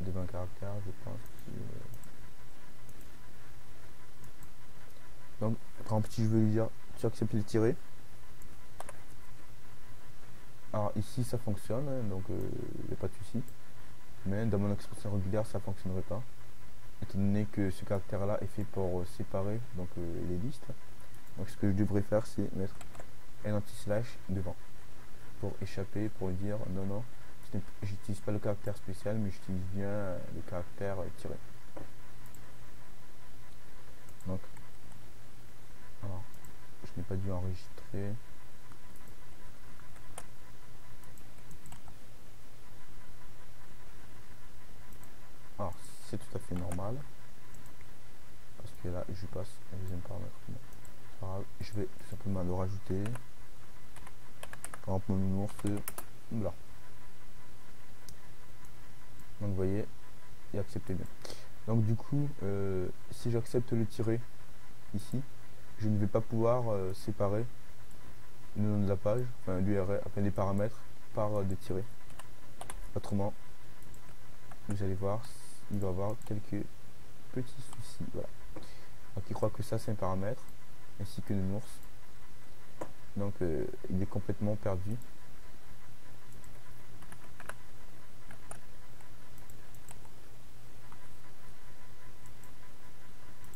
devant un caractère, je pense que... Donc, par exemple, si je veux lui dire, tu acceptes les tirets. Alors ici, ça fonctionne, hein, donc il n'y a pas de souci. Mais dans mon expression régulière, ça ne fonctionnerait pas. Étant donné que ce caractère-là est fait pour séparer donc, les listes. Donc ce que je devrais faire, c'est mettre un anti-slash devant. Pour échapper, pour dire non, j'utilise pas le caractère spécial, mais j'utilise bien le caractère tiré. Donc, alors, je n'ai pas dû enregistrer. Alors, c'est tout à fait normal. Parce que là, je passe un deuxième paramètre. Alors, je vais tout simplement le rajouter. Par exemple, mon nounours, là. Donc, vous voyez, il accepte bien. Donc, du coup, si j'accepte le tiret ici, je ne vais pas pouvoir séparer le nom de la page, enfin l'URL, enfin les paramètres par des tirets. Autrement, vous allez voir, il va y avoir quelques petits soucis. Voilà. Donc il croit que ça c'est un paramètre, ainsi que nounours. Donc il est complètement perdu.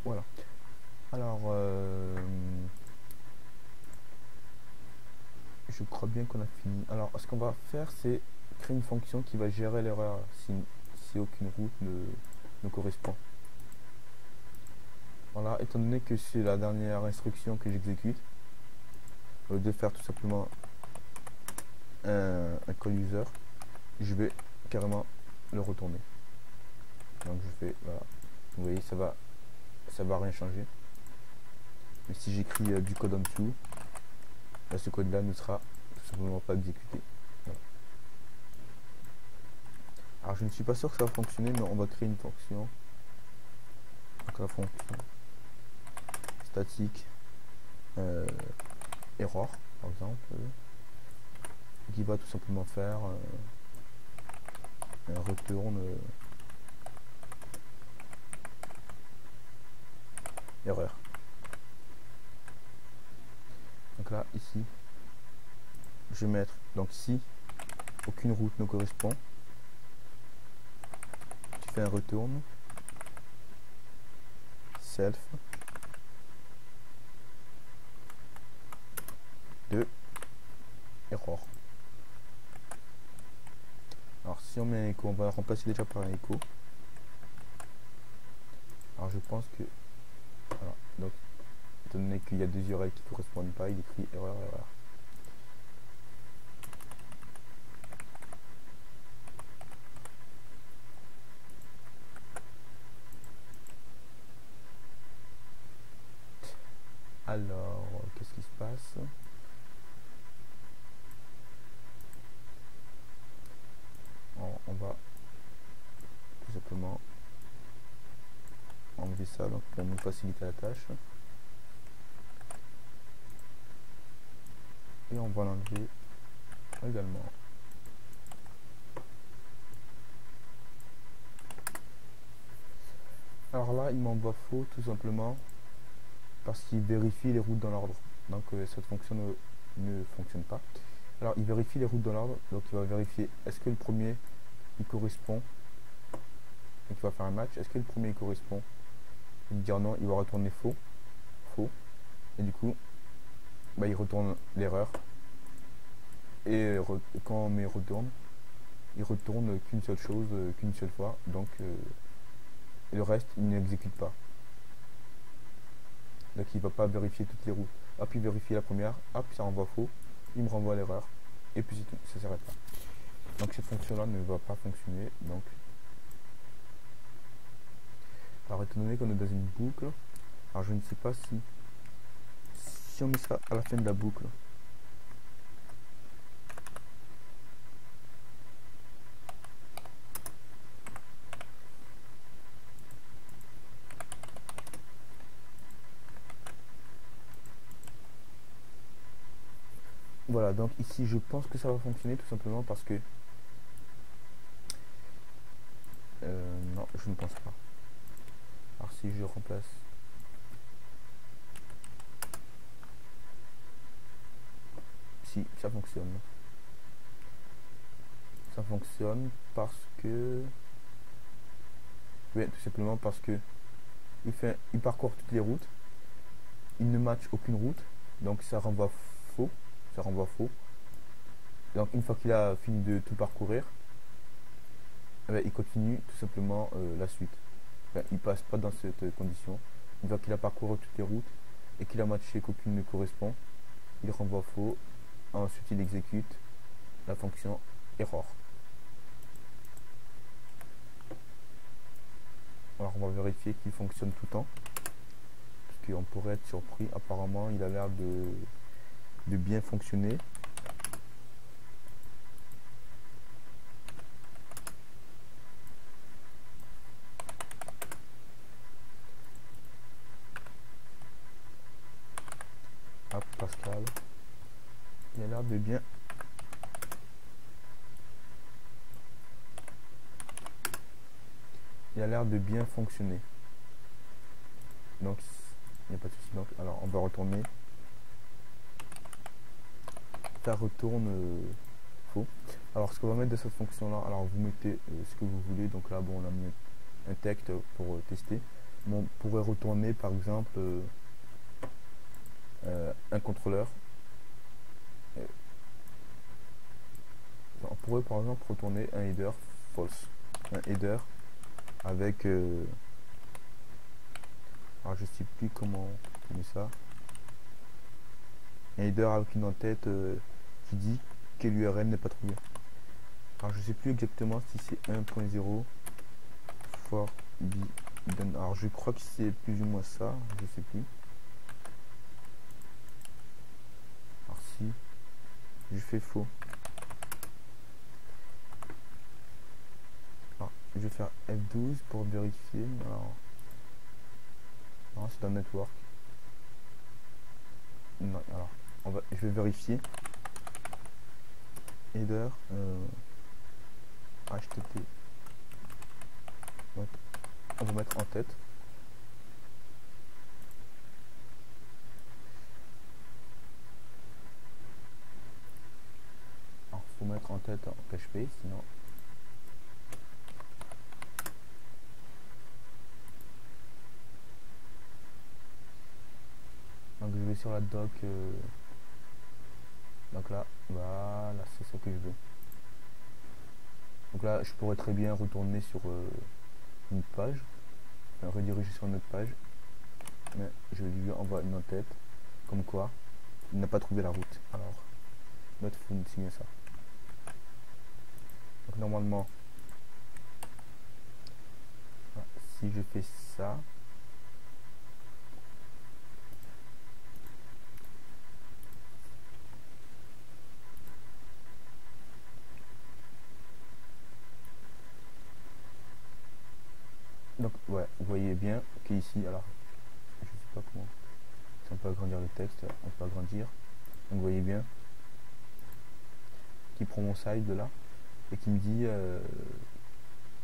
Voilà. Alors crois bien qu'on a fini. Alors, ce qu'on va faire, c'est créer une fonction qui va gérer l'erreur si aucune route ne correspond. Voilà, étant donné que c'est la dernière instruction que j'exécute, au lieu de faire tout simplement un call user, je vais carrément le retourner. Donc je fais, voilà, vous voyez, ça va rien changer. Mais si j'écris du code en dessous, là, ce code là ne sera tout simplement pas exécuté. Voilà. Alors je ne suis pas sûr que ça va fonctionner, mais on va créer une fonction. Donc la fonction statique error par exemple, qui va tout simplement faire un return erreur. Donc là ici je vais mettre, donc si aucune route ne correspond, tu fais un return self de error. Alors si on met un écho, on va remplacer déjà par un écho. Alors je pense que voilà, donc étant donné qu'il y a deux URL qui correspondent pas, il écrit erreur erreur. Alors qu'est-ce qui se passe? On va tout simplement enlever ça donc pour nous faciliter la tâche, et on va l'enlever également. Alors là il m'envoie faux tout simplement parce qu'il vérifie les routes dans l'ordre, donc cette fonction ne fonctionne pas. Alors il vérifie les routes dans l'ordre, donc il va vérifier est-ce que le premier il correspond, donc il va faire un match, est-ce que le premier il correspond, il va dire non, il va retourner faux, et du coup bah, il retourne l'erreur, et quand on met retourne, il retourne qu'une seule chose, qu'une seule fois, donc le reste il n'exécute pas. Donc il va pas vérifier toutes les routes. Hop, il vérifie la première, hop, ça renvoie faux, il me renvoie l'erreur, et puis c'est tout, ça s'arrête là. Donc cette fonction là ne va pas fonctionner. Donc alors étant donné qu'on est dans une boucle, alors je ne sais pas si on met ça à la fin de la boucle, voilà, donc ici je pense que ça va fonctionner tout simplement parce que non, je ne pense pas. Alors si je remplace, si ça fonctionne, parce que oui, tout simplement parce que il parcourt toutes les routes, il ne match aucune route, donc ça renvoie faux, donc une fois qu'il a fini de tout parcourir, eh bien, il continue tout simplement la suite. Enfin, il passe pas dans cette condition. Une fois qu'il a parcouru toutes les routes et qu'il a matché qu'aucune ne correspond, il renvoie faux. Ensuite il exécute la fonction error. Alors on va vérifier qu'il fonctionne tout le temps, parce qu'on pourrait être surpris. Apparemment il a l'air de bien fonctionner. Hop, Pascal, il a l'air de bien. Il a l'air de bien fonctionner. Donc il n'y a pas de souci. Donc alors on va retourner. Ça retourne faux. Alors ce qu'on va mettre de cette fonction là, alors vous mettez ce que vous voulez. Donc là bon, on a mis un texte pour tester. On pourrait retourner par exemple un contrôleur, On pourrait par exemple retourner un header false, un header avec alors je sais plus comment on met ça, un header avec une en-tête qui dit que l'URL n'est pas trouvée. Alors je sais plus exactement si c'est 1.0 forbidden. Alors je crois que c'est plus ou moins ça, je sais plus. Alors si je fais faux, alors, je vais faire F12 pour vérifier. Alors non, c'est dans network. Non, alors je vais vérifier. Header HTTP. Donc, on va mettre en tête. Alors faut mettre en tête en PHP, sinon. Donc je vais sur la doc. Donc là, voilà, c'est ça que je veux. Donc là, je pourrais très bien retourner sur une page, enfin, rediriger sur une autre page, mais je lui envoie une en-tête, comme quoi il n'a pas trouvé la route. Alors, notre phone signe ça. Donc normalement, si je fais ça, donc ouais, vous voyez bien qu'ici, alors, je sais pas comment, si on peut agrandir le texte, on peut agrandir. Donc vous voyez bien qui prend mon side de là et qui me dit,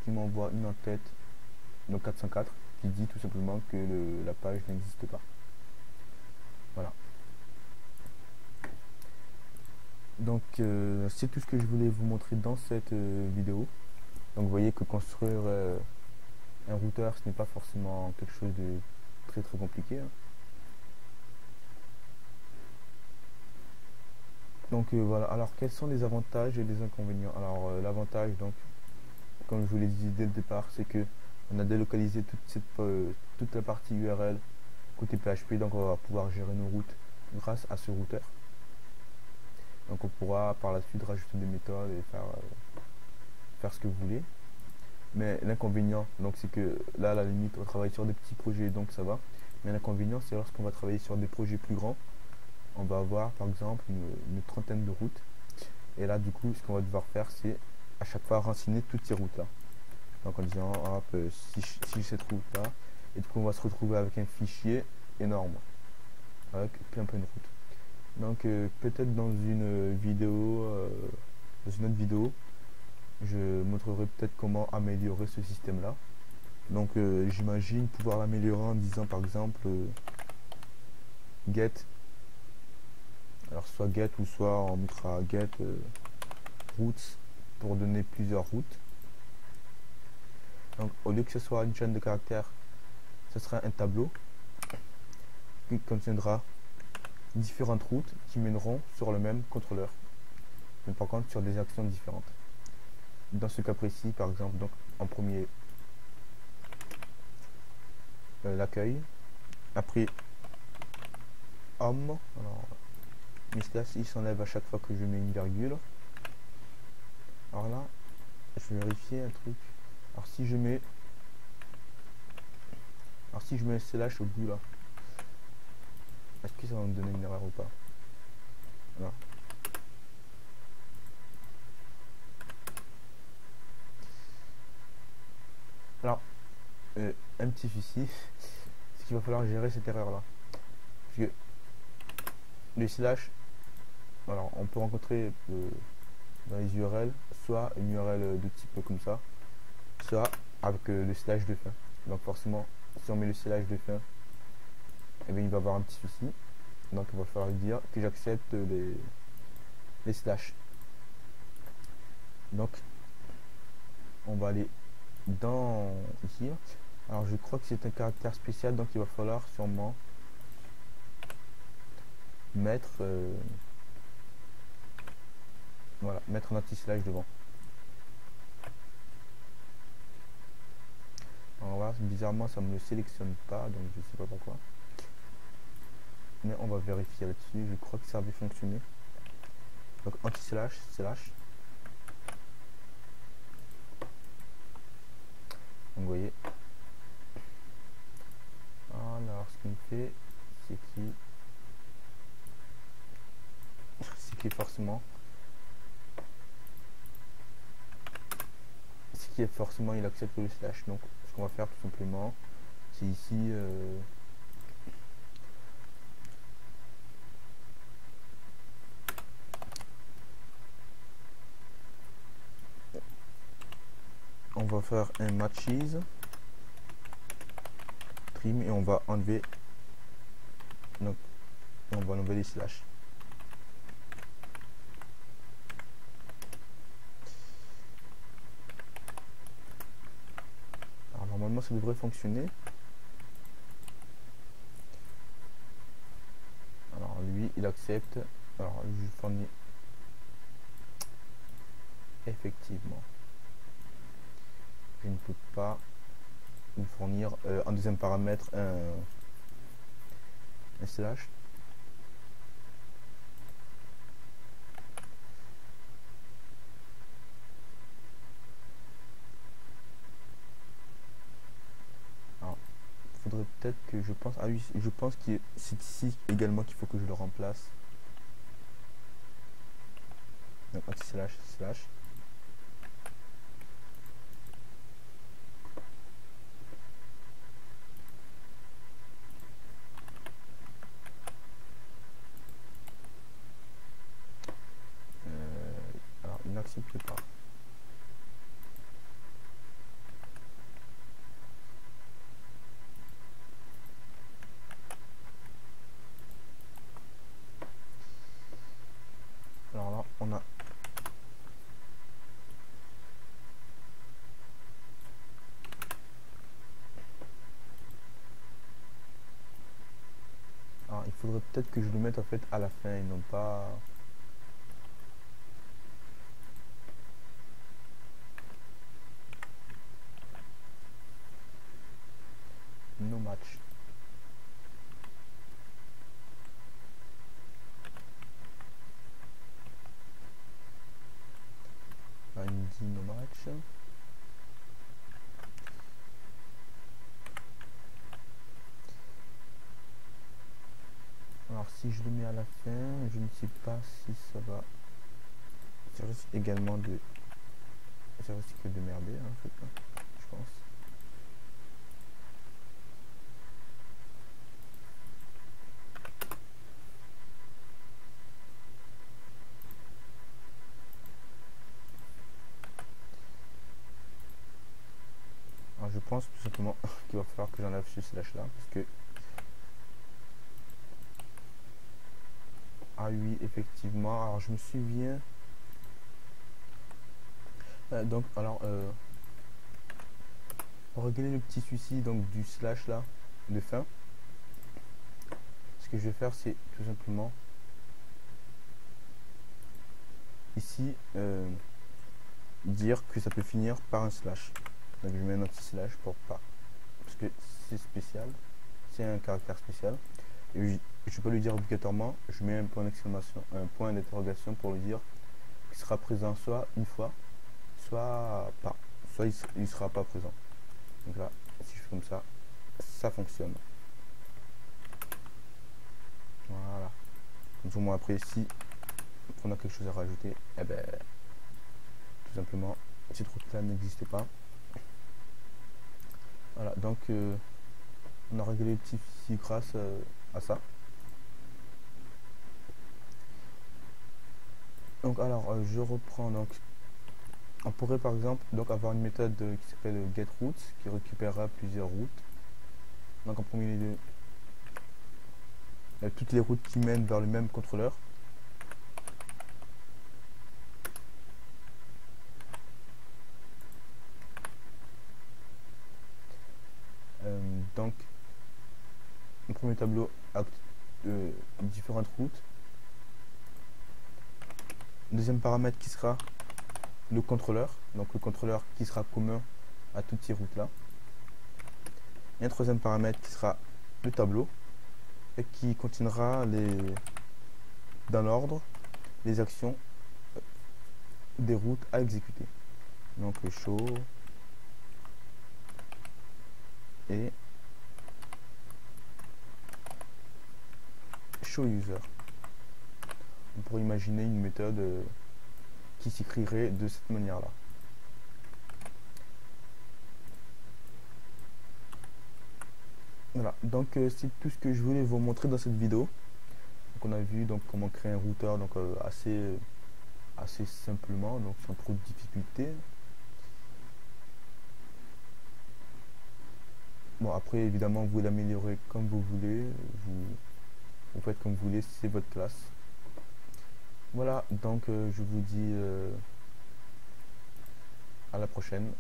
qui m'envoie une en-tête, donc 404, qui dit tout simplement que la page n'existe pas. Voilà. Donc c'est tout ce que je voulais vous montrer dans cette vidéo. Donc vous voyez que construire un routeur, ce n'est pas forcément quelque chose de très compliqué, hein. Donc voilà, alors quels sont les avantages et les inconvénients? Alors l'avantage, donc comme je vous l'ai dit dès le départ, c'est que on a délocalisé toute la partie URL côté PHP, donc on va pouvoir gérer nos routes grâce à ce routeur. Donc on pourra par la suite rajouter des méthodes et faire ce que vous voulez. Mais l'inconvénient, donc c'est que là à la limite on travaille sur des petits projets, donc ça va. Mais l'inconvénient, c'est lorsqu'on va travailler sur des projets plus grands, on va avoir par exemple une trentaine de routes. Et là du coup ce qu'on va devoir faire, c'est à chaque fois raciner toutes ces routes là. Donc en disant hop, si j'ai cette route là, et du coup on va se retrouver avec un fichier énorme avec plein de routes. Donc peut-être dans une vidéo, dans une autre vidéo, je montrerai peut-être comment améliorer ce système là. Donc j'imagine pouvoir l'améliorer en disant par exemple get, alors soit get ou soit on mettra get routes pour donner plusieurs routes. Donc au lieu que ce soit une chaîne de caractères, ce sera un tableau qui contiendra différentes routes qui mèneront sur le même contrôleur, mais par contre sur des actions différentes. Dans ce cas précis, par exemple, donc en premier l'accueil, après homme, alors mes slash il s'enlève à chaque fois que je mets une virgule. Alors là, je vais vérifier un truc. Alors si je mets un slash au bout là, est-ce que ça va me donner une erreur ou pas? Non. Alors, un petit souci, c'est qu'il va falloir gérer cette erreur là. Parce que les slash, alors on peut rencontrer dans les URL soit une URL de type comme ça, soit avec le slash de fin. Donc forcément, si on met le slash de fin, et bien il va avoir un petit souci. Donc il va falloir lui dire que j'accepte les slash. Donc on va aller dans ici. Alors je crois que c'est un caractère spécial, donc il va falloir sûrement mettre Voilà, mettre un anti-slash devant. Alors là, bizarrement, ça me le sélectionne pas, donc je sais pas pourquoi. Mais on va vérifier là-dessus. Je crois que ça avait fonctionné. Donc anti-slash, slash. Donc vous voyez. Alors ce qu'il me fait, c'est qu'il forcément. Ce qui est forcément il accepte le slash. Donc ce qu'on va faire tout simplement, c'est ici on va faire un matches trim et on va enlever, donc on va enlever les slash. Alors normalement ça devrait fonctionner. Alors lui il accepte. Alors je fournis effectivement. Je ne peux pas nous fournir en deuxième paramètre un slash. Alors, faudrait peut-être que je pense. Ah oui, je pense que c'est ici également qu'il faut que je le remplace. Donc anti-slash, slash. Alors il n'accepte pas. Alors là on a il faudrait peut-être que je le mette en fait à la fin et non pas. No match. Là, il me dit no match. Alors si je le mets à la fin, je ne sais pas si ça va. Ça risque également de. Ça risque de merder en fait, hein, je pense. Alors je pense tout simplement qu'il va falloir que j'enlève ce slash là parce que. Ah oui, effectivement. Alors je me souviens. Donc alors pour régler le petit souci donc du slash là de fin, ce que je vais faire c'est tout simplement ici dire que ça peut finir par un slash. Donc je mets un anti-slash pour pas, parce que c'est spécial, c'est un caractère spécial. Et je peux lui dire obligatoirement, je mets un point d'exclamation, un point d'interrogation pour lui dire qu'il sera présent soit une fois, soit pas, soit il sera pas présent. Donc là, si je fais comme ça fonctionne. Voilà. Donc moi après si on a quelque chose à rajouter, eh ben tout simplement cette route là n'existe pas. Voilà, donc on a réglé les petits soucis grâce à ça. Donc alors je reprends, donc on pourrait par exemple donc avoir une méthode qui s'appelle getRoutes qui récupérera plusieurs routes. Donc en premier lieu toutes les routes qui mènent vers le même contrôleur. Donc le premier tableau a différentes routes. Deuxième paramètre qui sera le contrôleur, donc le contrôleur qui sera commun à toutes ces routes là. Et un troisième paramètre qui sera le tableau et qui contiendra dans l'ordre les actions des routes à exécuter. Donc le show et show user. On pourrait imaginer une méthode qui s'écrirait de cette manière là. Voilà, donc c'est tout ce que je voulais vous montrer dans cette vidéo. Donc on a vu donc comment créer un routeur donc assez simplement, donc sans trop de difficultés. Bon, après évidemment vous l'améliorez comme vous voulez, vous faites comme vous voulez, c'est votre classe. Voilà, donc je vous dis à la prochaine.